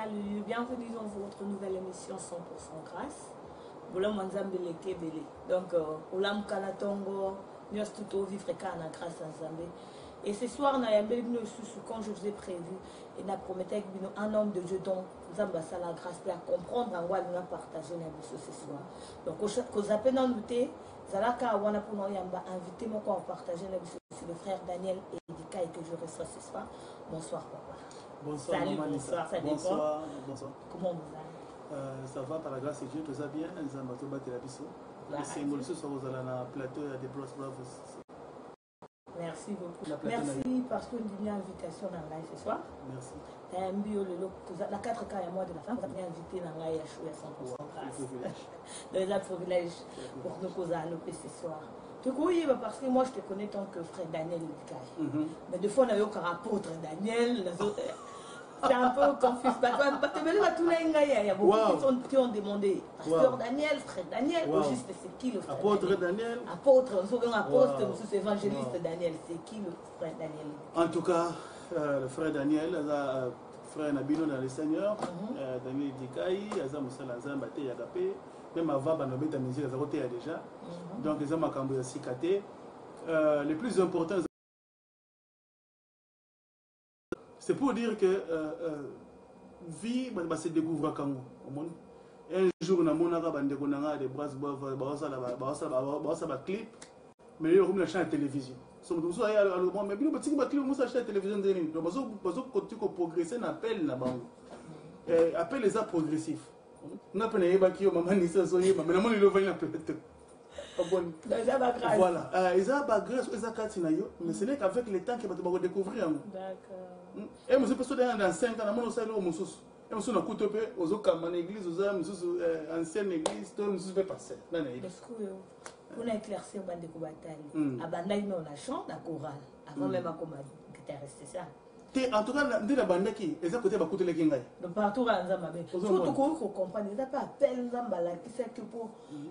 Salut, bienvenue dans votre nouvelle émission 100% grâce. Voilà mon Nzambe leke belé. Donc, Olam Kanatongo, nous tout vivre kana grâce à Nzambe. Et ce soir, quand je vous ai prévu, et n'a prometté un homme de Dieu dont Nzamba sa la grâce pour comprendre en quoi nous avons partagé ce soir. Donc, aux appels en nouté, Zalaka Awana pour nous inviter mon corps à partager c'est le frère Daniel Edika et que je reçois ce soir. Bonsoir, papa. Bonsoir, salut, maman. Bonsoir, ça bonsoir, bonsoir. Comment vous allez? Ça va par la grâce de Dieu, tout ça bien. Nous avons battu la biseau. C'est mon soeur, vous allez à plateau des Bros Brothers. Merci beaucoup. Merci parce que nous avons une invitation dans live ce soir. Merci. La 4K et moi de la femme, vous avez invité dans live à 100% grâce. Dans les privilèges pour nous causer à l'OP ce soir. Tu connais parce que moi je te connais tant que frère Daniel Edika. Mais des fois on a eu un apôtre Daniel. C'est un peu confus. Il y a beaucoup qui ont demandé pasteur Daniel, frère Daniel, ou juste c'est qui le frère apôtre Daniel? Apôtre, nous évangéliste Daniel, c'est qui le frère Daniel? En tout cas, le frère Daniel, frère Nabino dans le Seigneur, Daniel Dikaï, Azam Salazam, Bate Yagapé, même avant Banobé Tamizi, Azaroté déjà. Donc, ils ont Makambo Yasikate. Le plus important, c'est pour dire que vie se découvre à Kango. Un jour, on a des bras de clip, mais il y a une chaîne de télévision. Mais il y a une télévision. Donc, progresser, on appelle la banque. Appelle les arts progressifs. On appelle les arts progressifs. Voilà, ils ont grâce aux mais ce n'est qu'avec le temps qu'ils vont découvrir. D'accord. Et je pense que dans 5 ans, je vais vous dire que je vais couper aux autres églises, aux anciennes églises, tout le monde va passer. Pour éclaircir bande de bataille, abandonner on a chant la chorale avant même à comme guitariste, c'est ça. En tout cas, dès la bande qui est à côté de côté les kingai. Donc partout à Nzamba, surtout qu'on comprend, ils n'ont pas appel Nzamba là, qui sait que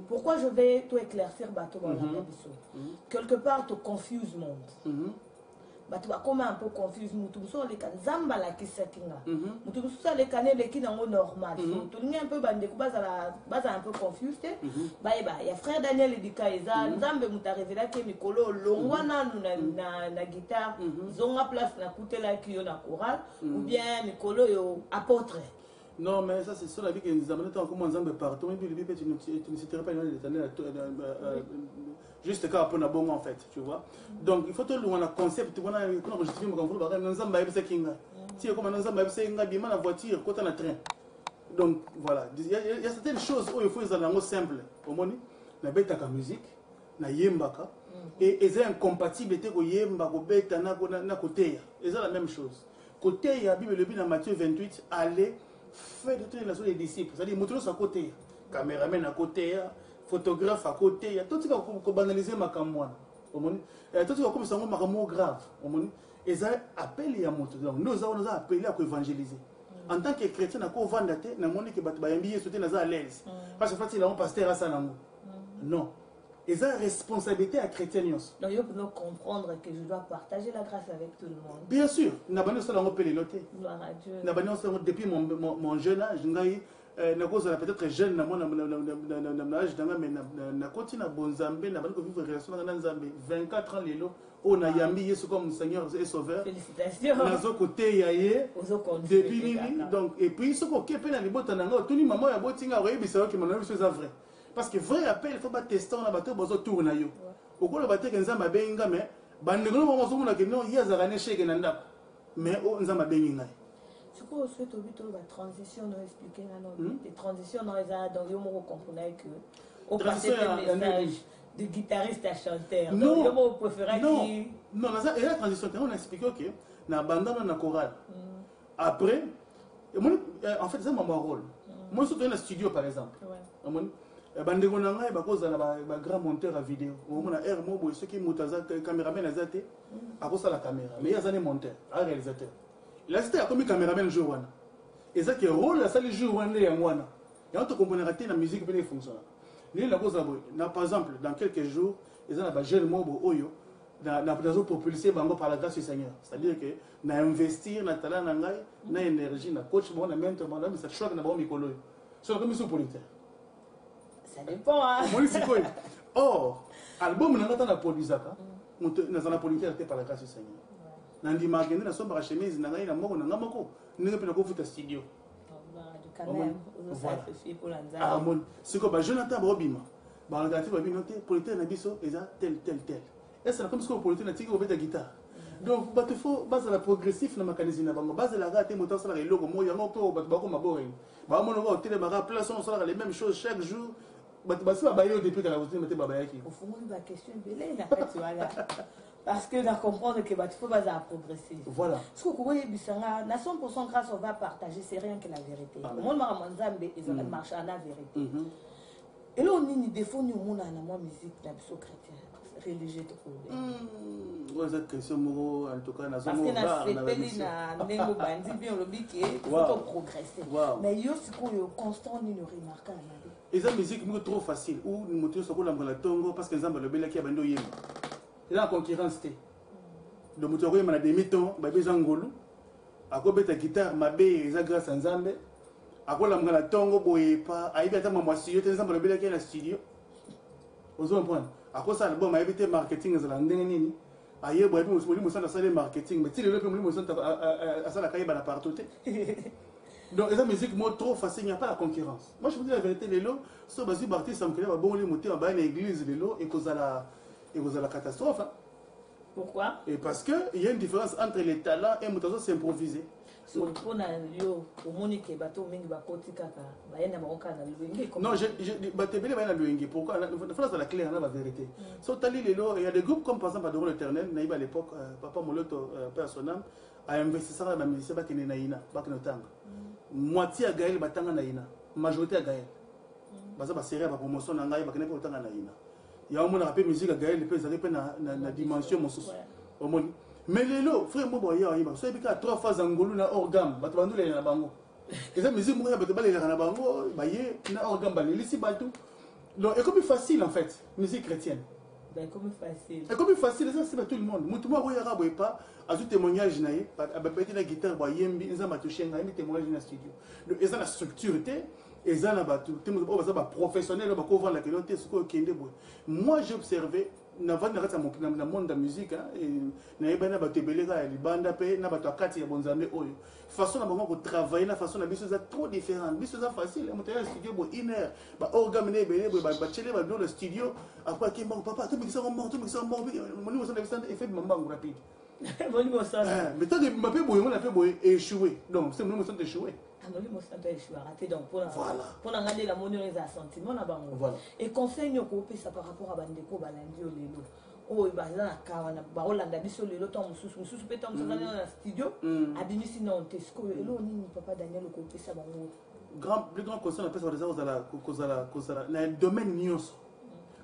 pourquoi je vais tout éclaircir bateau dans la biso. Quelque part, tu confuses le monde. Tu vas comme un peu confus, tu so les can Nzamba là qui sait kinga. Tu so les canets les qui n'ont normal. Tu n'es un peu bandé, base un peu confus. Bye bye. Il y a frère Daniel Edika, Nzamba m'a révélé que Mikolo longwana na guitare, zonga place na coûté là qui na chorale ou bien Mikolo yo apôtre. Non, mais ça c'est sur la vie que nous avons comment Nzamba partout. Et puis tu ne citeras pas juste quand on a bon en fait, tu vois. Donc il faut tout le concept, on a justifié mon conflit, par exemple, Nzamba c'est kinga. Si comme Nzamba c'est kinga, bien la voiture, quand on a train. Donc voilà, il y a certaines choses où il faut les aller simple. Au moins, la bête à musique, na yembaka, et ils sont incompatibles avec le yemba, le bête na côté. Ils ont la même chose. Côté, il y a Bible le dans Matthieu 28, aller faire de toutes les nations des disciples. C'est-à-dire, moutons à côté, caméraman à côté, photographe à côté, il y a tout ce qui a banalisé ma camoine. Il y a tout ce qui a comme ça, un mot grave. Ils ont appelé à moto. Donc, nous avons appelé à évangéliser. En tant que chrétien, nous avons vendu na moni que bayambi sauter à l'aise. Parce que fait, il a un pasteur à ça non. Ils ont responsabilité à chrétien. Donc, il faut comprendre que je dois partager la grâce avec tout le monde. Bien sûr, nous avons péléloté. Gloire à Dieu. Depuis mon jeune âge, peut-être jeune, mais continue à bonzambe, na vivre relation na nzambe 24 ans lelo, on a yambi Yesu comme Seigneur et Sauveur. Félicitations. Nazo côté yaye depuis nini donc et puis ce ko kepe na libota nanga tuni maman ya botinga oyebisa ki mon c'est vrai. Parce que vrai appel il faut pas tester na bato bozo tour na yo. Okolo bato ke nzamba benga mais bandeko mo mozo mona ke non yazaka ne sheke na ndako. Mais nzamba bengi ngai. Ce qu'on souhaite au la transition, nous expliquer les transitions dans les arts, dans le monde, on comprenait que au passé le message de guitariste à chanteur. Non, le mot préféré qui. Non, et la transition, on a expliqué que na bandana na chorale. Après, en fait, c'est mon rôle. Moi, je suis dans le studio, par exemple. Bandeko na ngai bakoza na ba grand monteur à vidéo. On a air mobo ceux qui montaza caméraman azate, akosa la caméra, mais il y a un monteur, un réalisateur. Là, c'était comme caméraman le jour. Et ça qui est rôle, ça le jour. Et on te comprend rater la musique qui fonctionne. Par exemple, dans quelques jours, ils ont un jeune mobo oyo. dans propulser bango par la grâce du Seigneur. C'est-à-dire que na investir na talent na ngai, na énergie, na coach bon na mentor bon mais ça choque na bon mikolo. Sur comme sur politique. Ça dépend hein. Moi c'est quoi? Or, album na ngata na produisaka, na politique par la grâce du Seigneur. Na ndi magende na somba chemise na ngai na moko na ngamako, ninga pe na ko futa studio. Quand même, on sacrifie pour la nzambe. Ah mon, c'est quoi ba Jonathan Robima. Ba relatif ba binoté politique na biso eza tel. Et c'est comme ce qu'on politique na tiki obeta guitare. Donc il faut base la progressif na mécanisme na bango base la gâte moto ça les logo mo yango ko ba ko mabore. Ba mo no télé ba place on sera les mêmes choses chaque jour. Ba ça ba yo depuis que la vous mettez baba yaki. Au fond la question belé na fait voilà. Parce que na comprendre que il faut base à progresser. Voilà. Ce que vous voyez bisanga na 100% grâce on va partager c'est rien que la vérité. Le monde m'a nzambe ils ont marché à la vérité. Et là on ni défaut ni monde na moi musique na biso chrétien. Religieux de ouais cette question en tout cas na parce que na sepeli na ndemo bandi bien lobiki faut progresser mais yo sikoyo constant ni remarquer na et ça musique est trop facile ou moto sokola ngala tongo parce que nzamba lobela ki abando yemba et la concurrence té le moto ko yemba na demi-ton ba beza ngolu akobeta guitare mabe eza grâce à nzambe akola ngala tongo boye pa aibi ata mwa studio te nzamba lobela ki na studio ozo comprendre à cause ça bon m'a évité marketing za la ndenge nini aye boye mo mo sala sala marketing mais ti le mo mo sala à ça la kaye bana partout donc esa musique mo trop facile il n'y a pas la concurrence moi je vous dis la vérité les lots so bazi artiste am ba bon les moté ba na église les lots et cause la catastrophe hein. Pourquoi? Et parce que il y a une différence entre les talents et moto s'improviser. Pour na yo omonike bato mingi bakoti kaka bayenda maroka na luenge. Non, je batebele bayenda luenge. Pourquoi? La phrase la claire la vérité. So tali lelo, il y a des groupes comme par exemple Adoro l'Éternel, naïba à l'époque papa Moloto père son âme a investi ça dans la musique ba kene naïna, ba kene tanga. Moitié à Gaël batanga naïna, majorité à Gaël. Baza ba série ba promotion na ngai ba kene ko tanga naïna. Il y a au moins rappel musique à Gaël peut ça peut na dimension mon sous. Au moins mais lelo frère mo boya yima so ebika 3 fois angolu na orgam bato bandule na bango eza musique mo bato balela na bango baye na orgam baleli si bato donc c'est comme facile en fait musique chrétienne ben comme facile c'est comme facile ça c'est pas tout le monde mutu mo boya boye pas azu témoignage na ye ababeti na guitare boyembi nza matoucher ngai témoignage na studio donc eza la structure té eza na bato temo ba professionnel ba ko vendre la qualité ce ko kende boye moi j'ai observé na vanda kata na monde de musique et na yeba na bato belega ya libanda pe na bato akati ya bonzambe oyo façon na bango ko travailler na façon na biso za trop différent biso za facile mo taya studio bo 1 heure ba organiser belé ba chele ba dans le studio après ki mbango papa to bikisa ko mbango mo ni mo sana bisanda effet mbango rapide mo ni mo sana mais tant que mbappé boye mo na fait boye échouer donc c'est mo ni mo sana échouer Anoli mo sana échouer raté donc pour regarder la monnaie les sentiments na bango et conseil nyoko pesa par rapport à bandeko balandi o lelo oyo baza na kawa na baolanda biso lelo to mususu pe to mosala na studio abimisi na ontesco elo nini papa Daniel ko pesa bango plus grand conseil na pesa kozala na domaine nyonso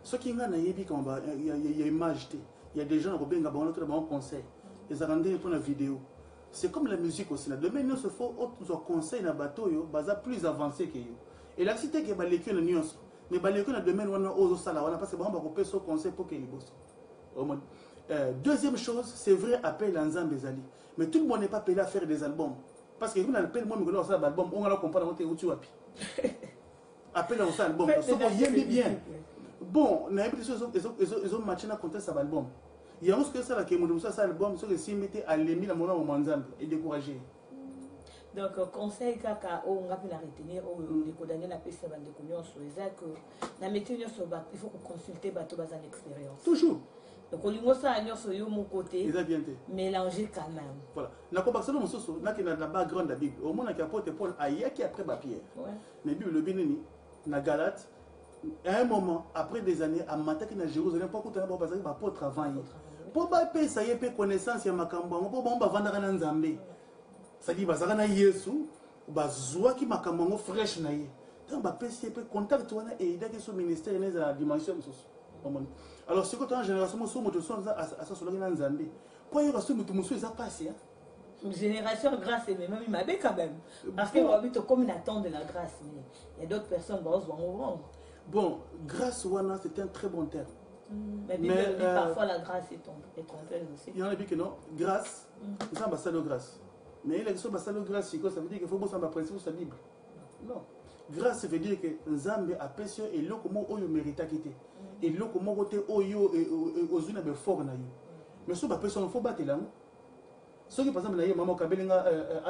soki nga na yebi quand il y a image té il y a des gens qui benga bango to ba conseil les arrandés pour la vidéo. C'est comme la musique aussi. Le domaine nous se faut autre conseil na bateau yo baza plus avancé que yo. Et là c'était que ba lekio na nyonso. Mais ba lekio na domaine wana ozo sala wana parce que ba ko peso conseil pour que liboso. Deuxième chose, c'est vrai appel à Nzambe Zali. Mais tout le monde n'est pas appelé à faire des albums. Parce que vous n'appelez moi mais ça album on va comprendre où tu wapi. Appel à ça album. Ça va bien. Bon, na yeba ils ont matché na contest à album. Il y a que ça là que mon ça album sur le simité à l'émi la mona au manzambe et découragé. Donc conseil kaka o ngapi na retenir o ndeko Daniel a pesa bandeko nyonso eza que na métier nyonso ba il faut consulter bato bazan expérience. Toujours. Donc au lingo ça nyonso yo mon côté. Ils a bien été. Mélanger quand même. Voilà. Na ko bakso mo soso na ki na background da Bible. Au moins na ki apôtre Paul ayaki après ba Pierre. Ouais. Mais Bible le binini na Galate à un moment après des années à mataki na Jérusalem pour que na ba bazaki ba apôtre avant hier. Pour ba pe ça y pe connaissance ya makambo pour ba vanda na Nzambe. C'est-à-dire bazaka na Yesu bazwa ki makambo fresh na ye. Donc ba pe si pe contact wana et daki so ministère na la dimension soso. Alors ce que tu as en génération so moto so à ça sur na Nzambe. Pour y raso moto muso ça passe hein. Génération grâce et même il m'a bé quand même parce que on habite comme une attente de la grâce mais il y a d'autres personnes qui vont rendre. Bon, grâce wana c'est un très bon terme. Mais parfois la grâce est trompeuse aussi. Il y en a qui disent que non, grâce, c'est ambassadeur grâce. Mais il y a des ambassadeurs grâce, ça veut dire qu'il faut bosser en principe sur la Bible. Non. Grâce, ça veut dire que Nzambe a péché et l'eau comme oyo mérite à quitter. Et l'eau comme oyo oyo aux unes de fort na yo. Mais si on péché, il faut battre là. Ce qui par exemple na yo maman kabelinga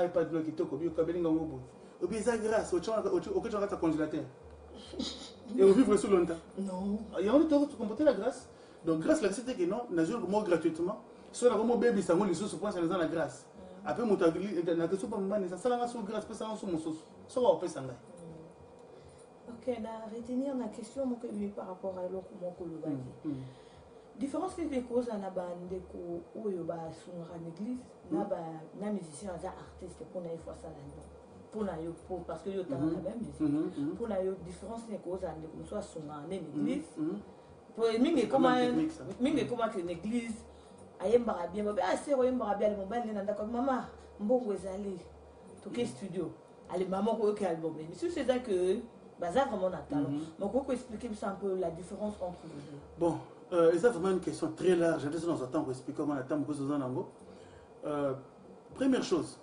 iPad là qui te kobi kabelinga ngobo. Ou bien ça grâce au que tu as congélateur. Et on vivre sur longtemps. Non. Il y a un autre qui comporter la grâce. Donc grâce la c'était que non, n'a joué comme gratuitement. Soit la comme bébé ça ngoli sous point ça dans la grâce. Après mon tagli na que pas mbani ça la sur grâce peut ça sur mon sous. Ça va pas ça ngai. Ok, na retenir la question mon que par rapport à l'autre mon ko le bandi. Différence que les causes na bande ko oyo ba sunra l'église na musicien za artiste pour na fois ça là. Parce que yo tanga même musique pour la différence les causes comme soit son en église pour mingi comment que l'église ayemba bien ba c'est ayemba bien le mobile nanda comme maman mbongo ezali to ke studio allez maman ko ke album mais si c'est ça que bazar vraiment na talent donc on peut expliquer un peu la différence entre les deux. Bon c'est vraiment une question très large. Je vais nous attendre pour expliquer comment on attend beaucoup de nango. Première chose,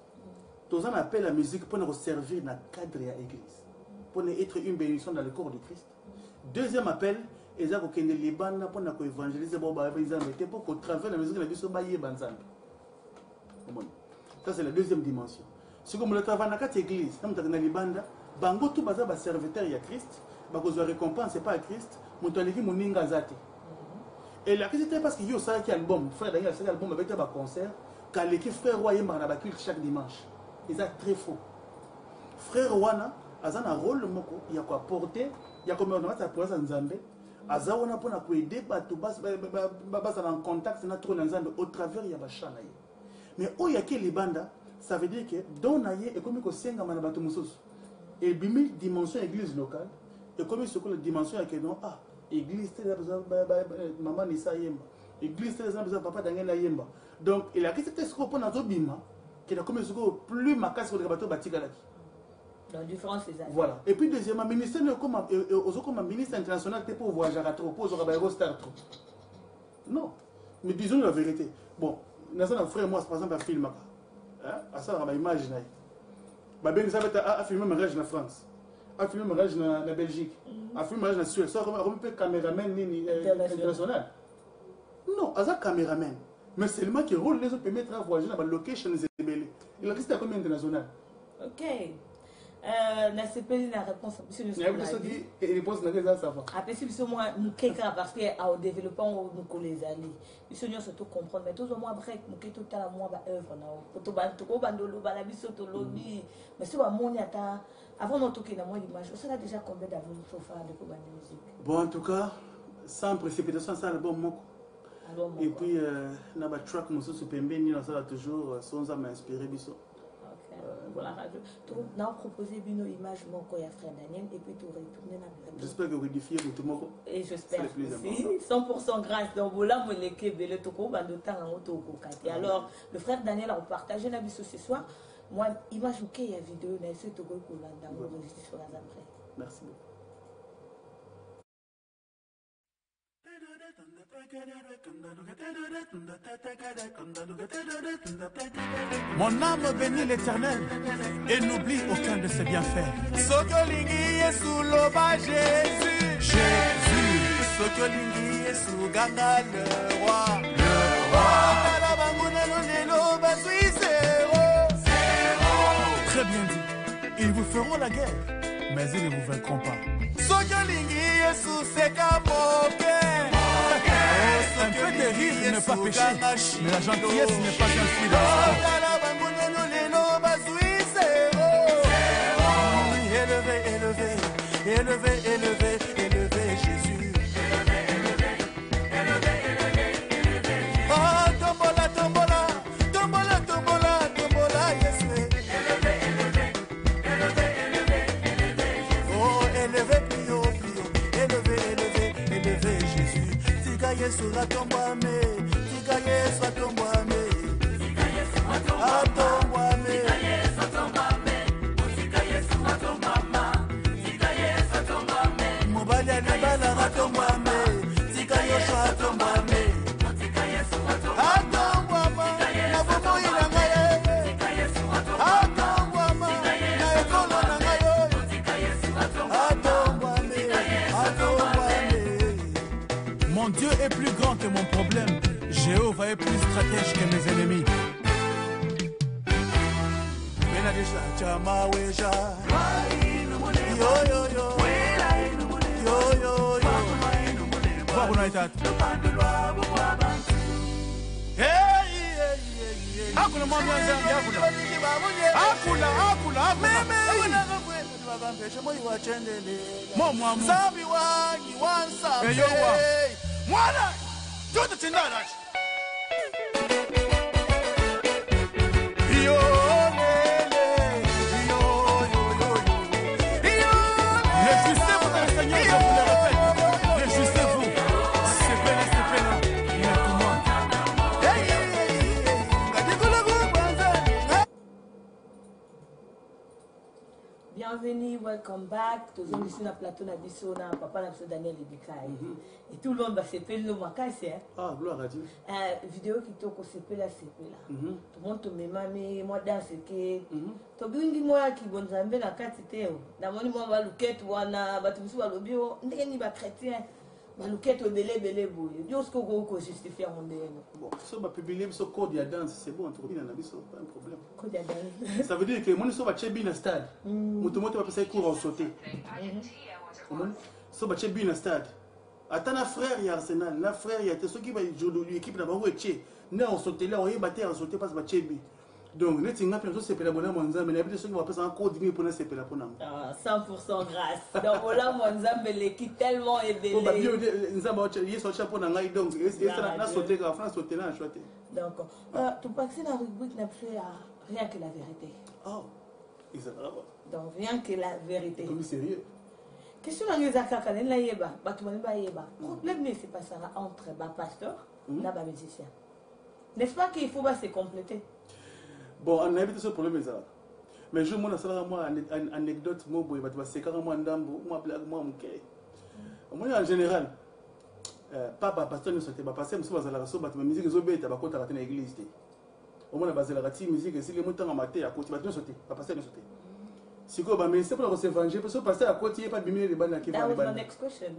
tous on appelle la musique pour nous servir dans le cadre de l'église, pour être une bénédiction dans le corps de Christ. Deuxième appel, ils ont que les bandes pour nous évangéliser, pour qu'au travers de la musique, la vie soit baillée banzambe. Ça c'est la deuxième dimension. Si comme le travail dans l'église, nous avons les bandes, bango tout bazar ba serviteur à Christ, ba cause de récompense pas à Christ, mon toliki mon ninga zate. Et la question parce qu'il y a ça qui album, frère Daniel, ça album avec un concert, quand l'équipe frère Roy est marre culte chaque dimanche. C'est très faux. Frère Wana, il a un rôle, il y a quoi porter, il y a comme on a pour ça Nzambe, Azawana pour nous aider, en contact, au travers il y a Bachana. Mais où il y a que les bandes, ça veut dire que dans naïe et comme il y a un bateau musos, et bimi dimension église locale, et comme il y a une dimension qui est non ah église telle maman Nissa yemba, église telle papa Daniel yemba. Donc il a que c'était ce qu'on peut dans bima. Qui a comme plus ma casse sur le bateau batigalaki. La différence c'est ça. Voilà. Et puis deuxièmement, ministère comme ministre international t'es pour voyager à trop, pour aux Eurostar trop. Non. Mais disons la vérité. Bon, nous avons un frère moi par exemple un film hein, à ça on a image naï. Bah ben ça va à filmer mariage en France. À filmer mariage en Belgique. À filmer mariage en Suède. Ça on peut caméraman international. Non, à ça caméraman. Mais seulement qui roule les autres permettre à voyager dans la location des ébélés. Il a resté à combien international? Ok. Na CPL la réponse monsieur le secrétaire. Il y a réponse dans ça va. Après si monsieur moi nous quelqu'un parce que au développement nous les alliés. Monsieur nous surtout comprendre mais toujours moi break nous tout à moi ba œuvre na to ba to ko bandolo ba la biso to lobby. Mais c'est pas mon ata avant notre qui na moi l'image. Ça a déjà combien d'années il faut faire de la musique? Bon en tout cas sans précipitation ça album moko. Et puis, na ba track muso supembeni na ça toujours sans ça m'inspirer biso. OK. Voilà, tu n'as proposé une image moko ya frère Daniel et puis tu retourner na. J'espère que vous édifiez tout moko. Et j'espère aussi 100% grâce dans bola moleke bele toko ba de temps en toko kati. Alors, le frère Daniel a partagé na biso ce soir. Moi, image OK ya vidéo na ce toko ko landa on enregistre après. Merci beaucoup. Mon âme bénit l'Éternel et n'oublie aucun de ses bienfaits. Sokolingi Yesu loba Jésus, Jésus. Sokolingi Yesu ganga le roi, le roi. Très bien dit. Ils vous feront la guerre, mais ils ne vous vaincront pas. Sokolingi Yesu sekamoke. Un peu de rire n'est pas péché, mais la gentillesse n'est pas un fruit Élevé, élevé, élevé, élevé, élevé, Jésus. Oh, tombola, tombola, tombola, tombola, tombola, Jésus. Oh, élevé, plus haut, élevé, élevé, élevé, Jésus. Tika Yesu la tombame, tika Yesu atombame, tika Yesu atombame, tika Yesu atombame, tika Yesu atombama, tika Yesu atombame, mobali alibala atombame, tika Yesu Mon Dieu est plus grand que mon problème. Jéhovah est plus stratège que mes ennemis. Bienvenue, welcome back. Tous les ici na plateau na biso na papa na biso Daniel Edikai. Et tout le monde va s'appeler le makasi hein. Ah, gloire à Dieu. Vidéo qui toko s'appeler là. Tout le monde te memame moi danse que to bingi moi ki bonzambe na kati teo. Na moni moi ba luket wana batu biso ba lobio ndenge ni ba chrétien. Ba luket belé boye. Dieu ce que ko justifier mon ndeno. Bon, si on va publier ce code de danse, c'est bon, on n'a pas un problème. Code de danse. Ça veut dire que mon so va chebi na stade. Mutumoto va passer cours en sauter. So va chebi na stade. Attends na frère ya Arsenal, na frère ya te ceux qui va jouer l'équipe na bango eche. Na on sauter là, on y battre en sauter parce que va chebi. Donc, nous avons fait c'est pour la bonne monza, mais ceux qui vont passer un code pour nous, c'est pour la bonne. 100% grâce. Donc, voilà, monza, mais l'équipe tellement est belle. Nous avons sorti pour nous, donc, nous avons sauté, la France sauté là, choisi. Donc, tu passes dans la rubrique, n'a plus rien que la vérité. Oh, donc, rien que la vérité. Comme sérieux. Question dans les affaires, quand on a yéba, problème, c'est pas ça entre pasteur et musicien. N'est-ce pas qu'il faut se compléter? Bon, on a évité ce problème, mais je me une anecdote, en général, papa, pasteur, ne sautait pas passer, monsieur Bazala, ma musique, ils ont été à la l'église. Au moins, la musique, si les moutons en maté, à côté, ne sautait pas passer, ne sautait. Si quoi, mais c'est pour se venger, parce que passer à côté, il n'y a pas de bimé les bannes qui vont. That was my next question.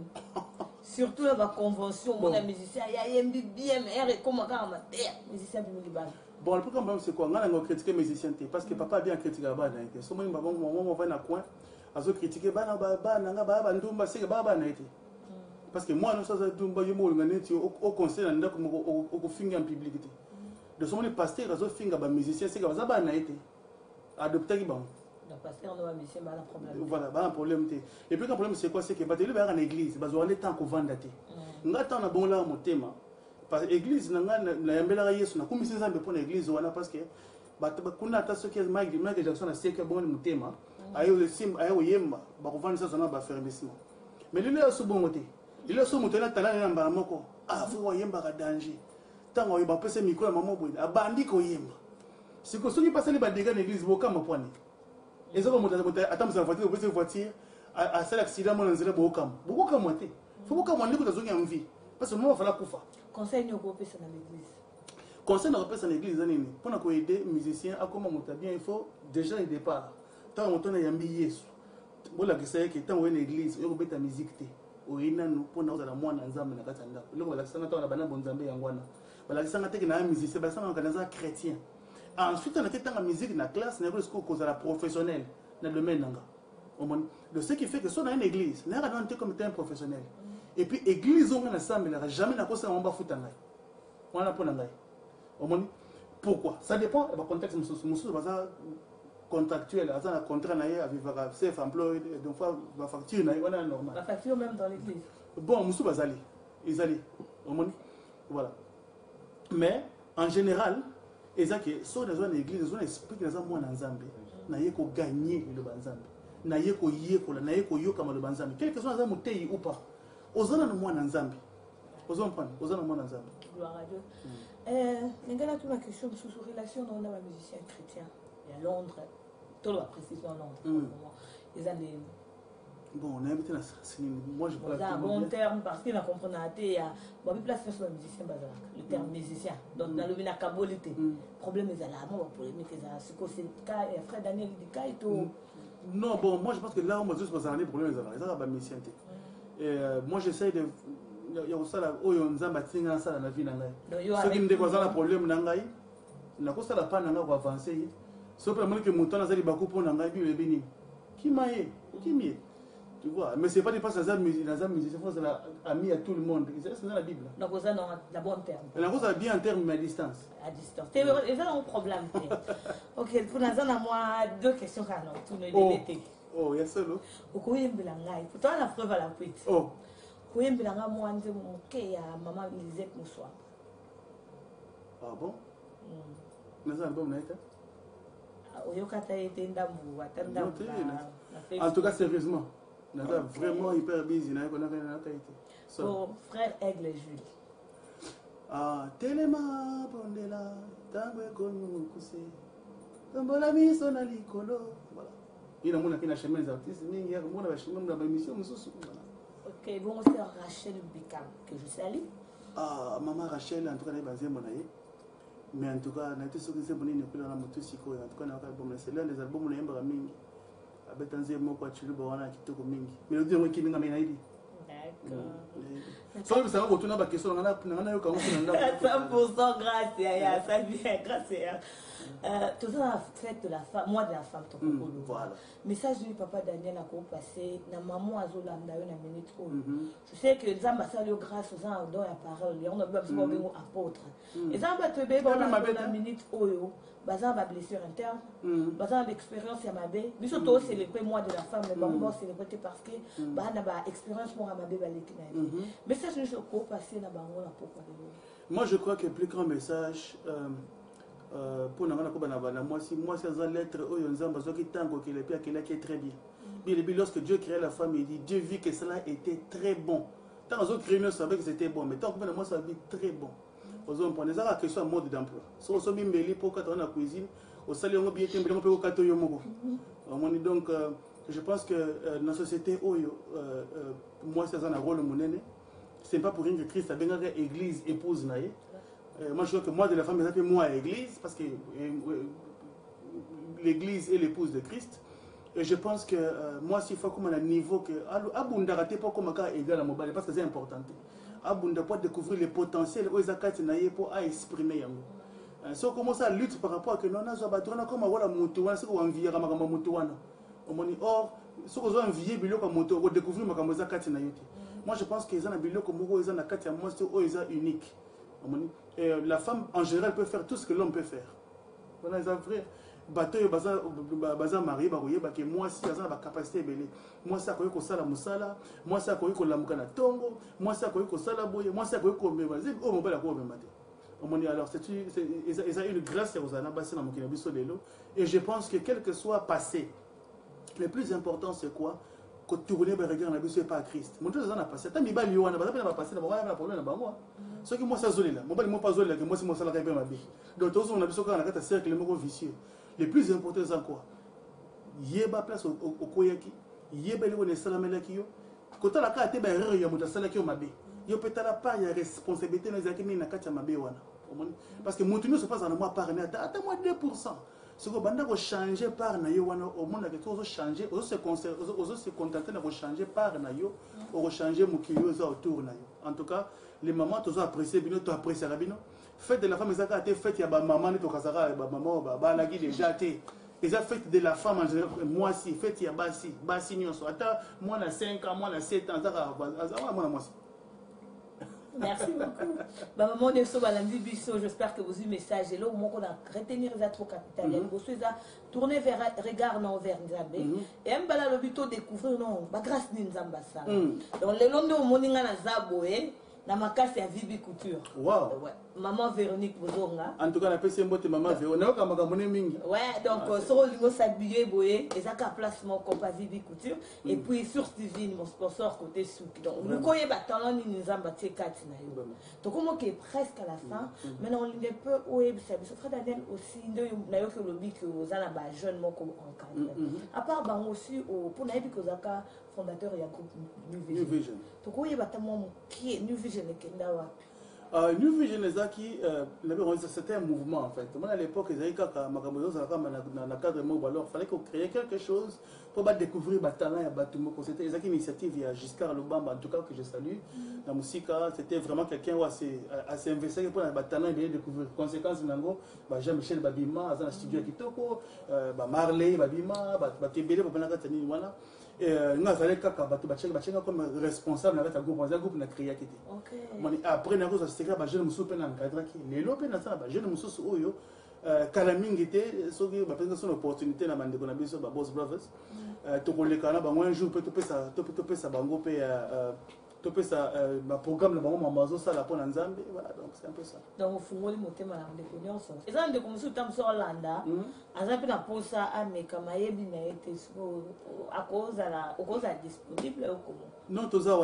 Surtout dans la convention, mon musicien, il y a un BMR et comment on a musicien bimé les bannes. Bon, le problème c'est quoi? On a critiqué les musiciens parce que papa a bien critiqué la bande. Si on va dans le coin, on va critiquer la bande, parce que moi, nous sommes au conseil au finger en public. De ce moment, le pasteur a fait un musicien, c'est que ça va adopter les bandes. Le pasteur n'a pas musicien, il y a un problème. Voilà, il y a un problème. Et puis le problème c'est quoi? C'est que il y a une église, il y a un temps qu'on vend. Il y a un temps qu'on a un thème. Parce que l'église, il y a une commission pour l'église, parce que kuna hata soki Michael Jackson asieke bon mutema ayo le sim ayo yemba bakuvana sasa na ba fermissement mais lile so bon moté lile so mutela talana na mbala moko afu yemba ka danger tango yeba pese micro maman boy abandi ko yemba siko soki pasali ba dégâts l'église boka mapwani ezoko mutata ata msa voiture pese voiture a sala accident mon nzela boka boka moté faut boka moté ko tazongi en vie parce que moi fala kufa conseil nyoko pesa na l'église. Conseil de repère en église, pour nous aider les musiciens à comment monter bien, il faut déjà le départ. Tant on tourne yambi yesu. Bon la question est que tant on est une église, il faut mettre la musique té. Au ina nous pour nous la moine ensemble na katanda. Le ko la question tant on a bana bonzambe yangwana. Bala question ngate que na musicien, bala ça on organise chrétien. Ensuite on a tant la musique na classe, na ko cause la professionnel na domaine nanga. De ce qui fait que son une église, na pas comme un professionnel. Et puis église on a ensemble, n'a jamais na kosa on ba futanga. On a pour nanga. Pourquoi? Ça dépend du contexte. Monsieur contractuel, un contrat avec self-employed, donc la facture est normale. La facture même dans l'église. Bon, monsieur Bazali, ils allaient. Voilà. Mais en général, ils ont que soit dans une église, ils ont expliqué que les gens en Zambie, n'ayez qu'à gagner le Banzambi, n'ayez qu'à yékola, n'ayez qu'à yoka le Banzambi. Quel que soit les gens ou pas, aux gens en Zambie. Aux gens en Zambie. Gloire à Dieu. Il y a une question sur relation dans les musiciens chrétiens. Il y a Londres, tout le précision Londres. Ils ont des... Bon, on a invité moi je parle un bon terme parce qu'il a compris il y a beaucoup de place sur les musiciens le terme musicien. Donc dans le vina kabolité. Problème est là, moi polémique c'est que c'est le frère Daniel Edikai tout. Non, bon, moi je pense que là on va juste passer un problème est là, ça va musicien. Et moi j'essaie de ya kosala oyo nzambe atinga nasala na vie na ngai soki ndeko aza na problème na ngai nakosala pa na ngai koavance ye soki namoni ke moto wana aza libaku mpo na ngai bible ebi nini kima ye okimi ye tu vois mais c'est pas des passes naza musicien faut azala ami à tout le monde c'est dans la bible nakoza na bon terme nakozala bien en terme mais à distance eza nango problème te ok po naza na mwa deux questions kaka na otuno elebe te ya solo okoyembela ngai po toa na preuve à la pete koyembela ngai mwa nze moke ya mama Lisette Moswa ah bon naza album na ye te oyoka ta ye te ndambu ata ndambu en tout cas sérieusement naza vraiment hyper busy na ye konaka ye te pour frère Aigle Jules telema bondela ntango ekomi mokuse tombola miso na likolo voilà ina mona kina chemin des artistes mingi ya mona ba chemin na ba émission mosusu voilà ok bon c'est Rachel Bikam que je salue maman Rachel en tout cas na basé mona ye mais en tout cas na été soki c'est bonine ko na moto siko en tout cas na album c'est l'un des albums na yemba mingi abetanze moko achulu ba wana kitoko mingi mais le dire kininga mais na ibi d'accord so ça va retourner ba question na yo ka ngona na 100% grâce ya ça bien grâce ya tout ça la fête de la femme moi de la femme to voilà message du papa Daniel a passé na maman azolanda yo na minute je sais que nzamba ça yo grâce aux gens dans la parole on a besoin de apôtre et ça va te béba na minute oyo baza ba blessure interne baza l'expérience ya mabe biso to célébrer moi de la femme mais bon célébrer parce que ba na ba expérience moi mabe ba leki na message je ko passer na bango na pourquoi moi je crois que le plus grand message pour nous moi si ça lettre oyo nzamba zoki tango qu'il est qui est très bien bien lorsque Dieu créait la femme il dit Dieu vit que cela était très bon tant que créé ne savait que c'était bon mais tant que moi ça dit très bon aux hommes prenez ça la question mode d'emploi so so bimbeli pour quand on a cuisine au salé on bien tembe on kato yo moko donc je pense que dans la société oyo moi ça a un rôle monene c'est pas pour rien que Christ a bien église épouse naïe. Moi je crois que moi de la femme c'est moi à l'église parce que l'église est l'épouse de Christ et je pense que moi s'il faut comme un niveau que abunda raté pas comme un égal à mobile parce que c'est important abunda pour découvrir les potentiels aux akati naïe pour à exprimer yango si on commence à lutter par rapport à que non nazo batona comme voilà mutuwana c'est qu'on envie makambo mutuwana omoni or ce qu'on a envié biloko moto pour découvrir makambo za kati naïe moi je pense que les ana biloko moko eza na kati ya moi c'est unique. Et la femme en général peut faire tout ce que l'homme peut faire. Voilà, les frères. Bateau baza marié baroye ba que moi si aza ba capacité belé. Moi ça koyi ko sala musala, moi ça koyi ko lamuka na tongo, moi ça koyi ko sala boye, moi ça koyi ko mema. Oh mon bala ko mema te. Omoni alors c'est une grâce aux ana basi na mokina biso lelo et je pense que quel que soit passé, le plus important c'est quoi? Que tourner vers regarder na biso pas Christ. Mon Dieu ça na passé. Ta mi ba liwana ba na passé na ba na problème na bango. Ce qui moi ça zolela, moi pas moi pas zolela que moi c'est moi ça la bien ma vie. Donc tous on a besoin quand on a un cercle moko vicieux. Le plus important c'est quoi? Yeba place au koyaki, yeba le wona salamela kiyo. Kota la ka te ba erreur ya muta sala kiyo mabe. Yo petala pas ya responsabilité na zaki na kati ya mabe wana. Parce que mutu ne se passe en moi par na ata moi 2%. Ce que banda ko changer par na yo wana au monde que tout changer, on se contenter de changer par na yo, on changer mukilo za autour na yo. En tout cas les mamans tous apprécier bino to apprécier bino fête de la femme ezaka te fête ya ba maman to kasaka ba maman ba lagi déjà te eza fête de la femme en général moi si fête ya basi nyonso ata moi na 5 ans moi na 7 ans zaka moi moi merci beaucoup maman de so balandi biso j'espère que vous avez message et là au moment qu'on a retenir les trop capital vous souhaitez tourner vers regard non vers Nzambe et mbala le bito découvrir non ba grâce ni Nzamba ça donc le long de moninga na zaboé na makasi ya Vibi Couture. Wow. Ouais. Maman Véronique Bozonga. En tout cas, la PC mbote maman Véronique na ka mingi. Ouais, donc sur le s'habiller boye, ezaka placement comme Vibi Couture et puis sur TV mon sponsor côté souk. Donc nous koyé ba talent ni nzamba tie kati na yo. Donc comment que presque à la fin, maintenant on ne peut ouais ça frère Daniel aussi na yo que le bi que aux ala ba jeune moko encadré. À part ba aussi au pour na bi que zaka fondateur ya groupe New Vision. Donc koyé ba tamo qui est New Vision ke ndawa. New Vision Ezaki, c'était un mouvement en fait. Moi à l'époque, dans le cadre de alors il fallait qu'on crée quelque chose pour découvrir le talent et le c'était une initiative, il y a Giscard Lobamba, en tout cas que je salue. La musique, c'était vraiment quelqu'un qui s'est investi pour le talent et découvrir. Conséquence, Jean-Michel Babima, dans le studio Kitoko, Marley Babima, Tebele, voilà. Et nous avons comme responsable de groupe na créé après nous avons secret ba jeune muso pe na encadrer qui les lopé na ça ba jeune muso oyo kala mingi te soki ba penga son opportunité na bande kona biso ba Boss Brothers to kolekana ba un jour peut to pesa bango pe topesa ba programme na bango mamazo sala po na nzambe voilà donc c'est un peu ça donc fungoli motema na ndeko nyonso eza ndeko musu tamso Hollanda aza pe na posa ameka mayebi na ete so akoza disponible ou comment non toza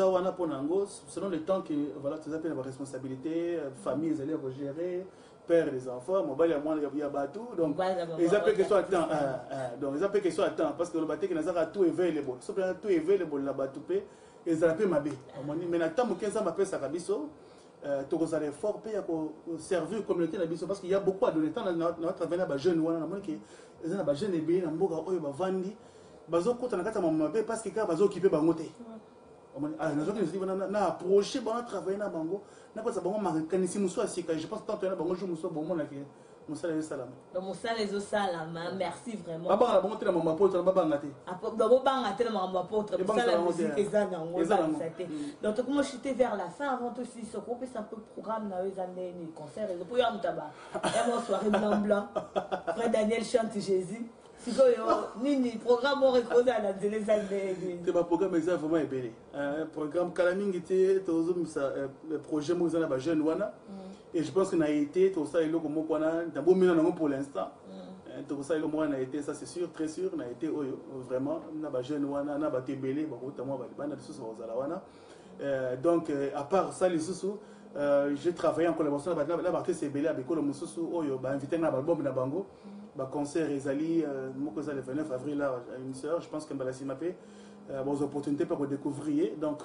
wana po nango selon le temps que voilà toza pe na responsabilité famille ezali à gérer père les enfants mobile ya mwana ya batou donc ils appellent que soit temps donc ils appellent que soit temps parce que le baté que nazaka tout available so pe tout available la batou pe ezala pe mabe mais na temps mokenza mapesa kabiso tokozala effort pe ya ko servir communauté na biso parce qu'il y a beaucoup à donner temps na travers ba jeune wana na moni que ezana ba jeune ebele na mboka oyo bavandi bazokota na kata mabe parce que ka bazokipe bango te na approcher ba travailler na bango na kwa bango makanisi muso asika je pense tant na bango jour muso bon mona ke musala yo salama donc musala zo salama merci vraiment baba bango te na mama poto na baba ngate babo banga te na mama poto musala musique ezana ngo donc comment j'étais vers la fin avant tout si ce groupe c'est un peu programme na les années ni concert et pour y amtaba et mon soirée blanc frère Daniel chante Jésus nini programme on recosa à la télé c'est ma programme exact vraiment ébélé programme kalamingi te tozo misa projet mo zana ba jeune wana et je pense que na été tout ça eloko moko wana ndabo mina nango pour l'instant tout ça eloko moko na été ça c'est sûr très sûr na été oyo vraiment na ba jeune wana na ba tebele ba kota mo ba bana de sous ozala wana donc à part ça les sous j'ai travaillé en collaboration avec la artiste ebele avec le mususu oyo ba invité na album na bango ba concert ezali moko za le 29 avril là à une sœur je pense que mbala simapé bon opportunités pour découvrir donc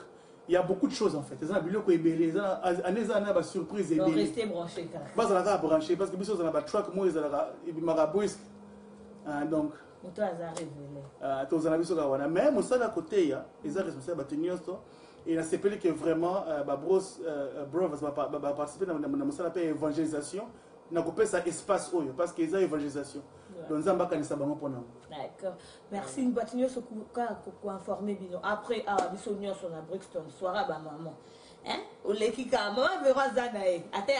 il y a beaucoup de choses en fait ça biloko ebele ça aneza na ba surprise ebele donc restez branché ba za la branché parce que biso za na ba track mo ezala ibimaka boys donc moto aza révélé to za na biso ka wana mais mosala côté ya eza responsable ba teniosto et na sepeli que vraiment ba bros va participer dans mosala pe évangélisation na kopesa espace oyo parce que eza évangélisation donc nzamba kanisa bango pona d'accord merci Batinyo so ko informer bino après biso nyonso na Brixton soirée ba maman oleki ka maman verra zanae ate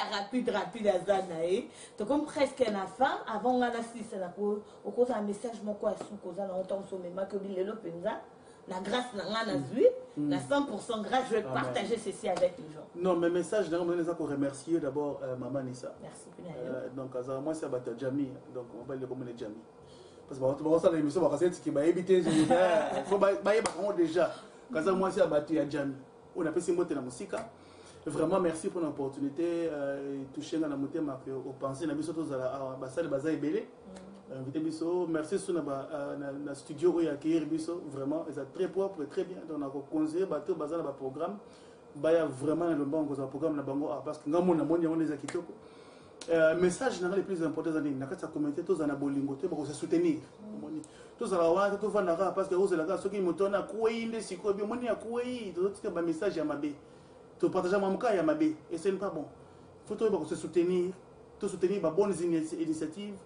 rapide azanae to comme presque na fin avant ngana sisa na ko okoza message moko asu koza na ontom so mema que bilelo penza la grâce n'a vu, la 100% grâce, je vais partager ceci avec les gens. Non, mes messages, je vais remercier d'abord Maman Nissa. Merci. Donc, moi, c'est Bata Jami, donc on va le comme les Jami. Parce que on va l'émission, on va essayer de éviter, il faut déjà. Quand moi, c'est Bata Jami. On a fait ces mots de la musique. Vraiment, merci pour l'opportunité de toucher dans la montée, au pensée, na biso tous à la salle Baza Ebele. Invité biso, merci sur na studio où il y a accueillir biso, vraiment, c'est très propre et très bien. Donc on a conseillé bateau Baza na programme, baya vraiment le bon programme na bango parce que ngamo na moni on les a kitoko. Message général le plus important dans la carte communauté tous en abolingo te pour se soutenir. Tous à la wa tous vanara parce que vous la carte qui motona kuinde siko bi moni ya kuyi tout que ba message ya mabe. Tu partager mamka ya mabe et c'est pas bon. Faut tout se soutenir, tout soutenir ba bonnes initiatives.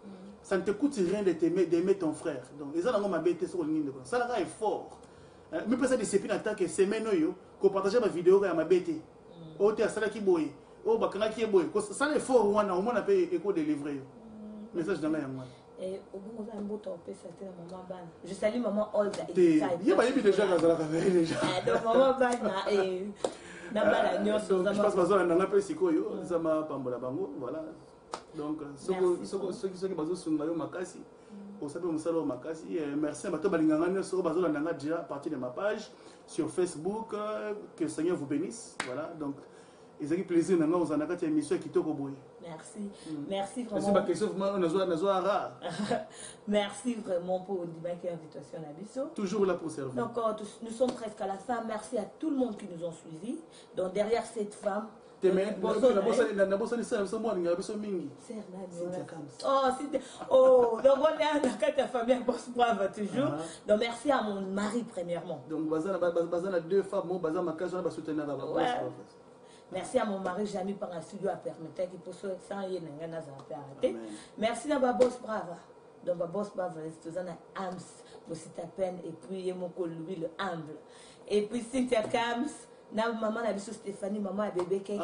Ça ne te coûte rien d'aimer ton frère. Donc, les gens ont ma bête sur le ligne de quoi. Ça là est fort. Mais pas ça discipline en tant que semaine yo, qu'on partage ma vidéo à ma bête. Oh t'es à ça qui boy. Oh bakana qui est boy. Ça est fort on a au moins on a payé éco délivré. Message dans la yamwa. Et au bout on a un beau temps c'était maman ban. Je salue maman Olga. Il y a pas eu déjà dans la caméra déjà. Donc maman ban et na bala nyoso za. Je pense que ça on a peu sikoyo, ça m'a pambola bango, voilà. Donc, ceux qui basent sur le Makasi, au sabre Moussalo Makasi, merci à Bato Balingangane, sur Bazo Landanga déjà à partir de ma page sur Facebook. Que le Seigneur vous bénisse. Voilà, donc, Et c'est un plaisir d'avoir une émission qui te boy. Merci. Merci vraiment. Merci vraiment pour l'invitation à Bisso. Toujours là pour servir. Donc, nous sommes presque à la fin. Merci à tout le monde qui nous ont suivis. Donc, derrière cette femme. Oh, donc on est dans la famille Boss Brave toujours. Donc merci à mon mari premièrement. Donc deux femmes, merci à mon mari, j'ai mis par un studio à permettre qu'il peut se faire. Merci à ma Boss Brave. Donc ma Boss Brave, c'est un âme, c'est à peine, et puis mon Louis le humble. Et puis Cynthia Kams. Na maman na biso Stéphanie maman a bébé keke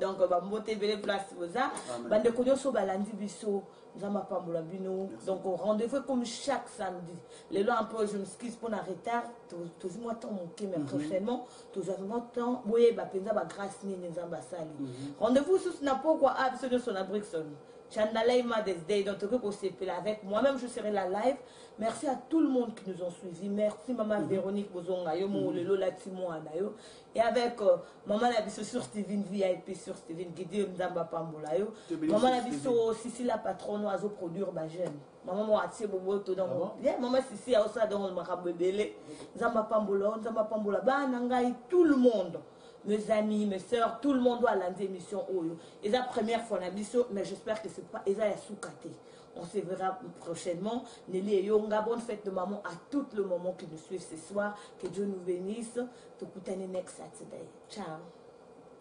donc ba monter belle place boza bande konyo so balandi biso nzamba pambola bino donc rendez-vous comme chaque samedi les lois un peu je m'excuse pour un retard tout moi temps manqué mais prochainement tout avant temps boye ba penza ba grâce ni nzamba sali rendez-vous sur na pourquoi absolument sur la Brixton Chandalaima des Day donc que vous s'appelle avec moi-même je serai la live. Merci à tout le monde qui nous ont suivis. Merci maman Véronique Bozonga, mon lelo latimo anayo et avec maman la biso sur Steven VIP sur Steven Guidi Mzamba Pambola yo. Maman la biso Sissi la patronne oiseau produire ba jeune. Maman mo atie bobo to dans. Bien maman Sissi a aussi dans makabebele Mzamba Pambola ba nangai tout le monde. Mes amis, mes soeurs, tout le monde doit aller à l'émission Oyo. Et la première fois la mission, mais j'espère que c'est pas Eza Yasukate. On se verra prochainement. Nelly et Yonga, bonne fête de maman à tout le moment qui nous suivent ce soir. Que Dieu nous bénisse. Tokutane next Saturday. Ciao.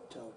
Ciao.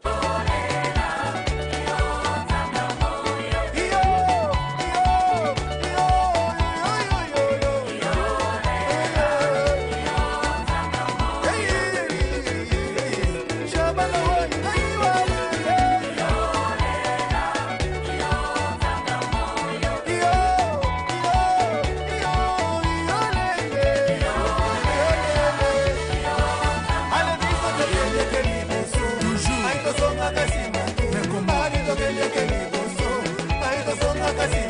Kasi